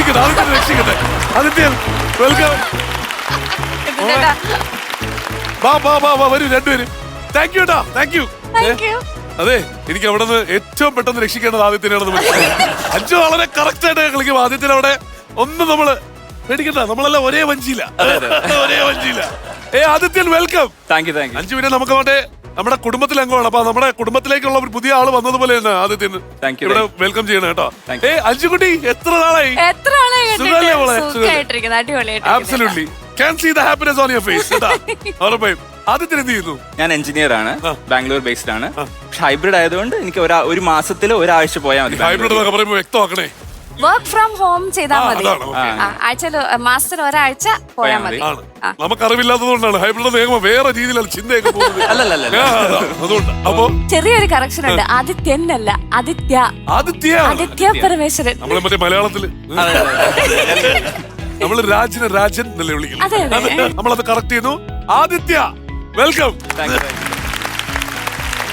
രക്ഷിക്കട്ടെ. ആദിത്യൻ വെൽക്കം. വാ വരൂ രണ്ടുപേരും. Thank you. അതെ, എനിക്ക് അവിടെ നിന്ന് ഏറ്റവും പെട്ടെന്ന് രക്ഷിക്കേണ്ടത് ആദിത്യനാണെന്ന് മനസ്സിലായി. അഞ്ചു വളരെ കറക്റ്റ് ആയിട്ട് കളിക്കും. ആദിത്യൻ അവിടെ ഒന്നും നമ്മള് പേടിക്കണ്ട, നമ്മളെല്ലാം ഒരേ വഞ്ചിയില്ല. ആദിത്യൻ വെൽക്കം. അഞ്ചു പിന്നെ നമുക്ക് അവിടെ നമ്മുടെ കുടുംബത്തിലെ അംഗമാണ്. അപ്പൊ നമ്മുടെ കുടുംബത്തിലേക്കുള്ള ഒരു പുതിയ ആള് വന്നതുപോലെ തന്നെ ആദിത്യൻ ഇവിടെ വെൽക്കം ചെയ്യണം കേട്ടോ. അഞ്ചുകുട്ടി എത്ര നാളായി? Absolutely can see the happiness on your face. Adithyan എന്ത് ചെയ്യുന്നു? ഞാൻ എഞ്ചിനീയർ ആണ്, ബാംഗ്ലൂർ ബേസ്ഡ് ആണ്. പക്ഷെ ഹൈബ്രിഡ് ആയതുകൊണ്ട് എനിക്ക് ഒരു മാസത്തിൽ ഒരാഴ്ച പോയാൽ മതി. ഹൈബ്രിഡ് എന്നൊക്കെ പറയുമ്പോൾ വ്യക്തമാക്കണേ. വർക്ക് ഫ്രം ഹോം ചെയ്താൽ മതി. ആഴ്ചയിൽ മാസത്തിൽ ഒരാഴ്ച പോയാൽ മതി. നമുക്ക് അറിവില്ലാത്തതുകൊണ്ടാണ് ഹൈബ്രിഡ് നിയമം വേറെ രീതിയിലാണ് ചിന്തയൊക്കെ പോകുന്നത്. അതുകൊണ്ട് അപ്പൊ ചെറിയൊരു കറക്ഷൻ ഉണ്ട്. ആദിത്യൻ അല്ല, ആദിത്യ പരമേശ്വരൻ. നമ്മളെ മറ്റേ മലയാളത്തില് നമ്മള് രാജൻ എന്നല്ലേ വിളിക്കുന്നത്. നമ്മളത് കറക്റ്റ് ചെയ്യുന്നു. ആദിത്യ വെൽക്കം.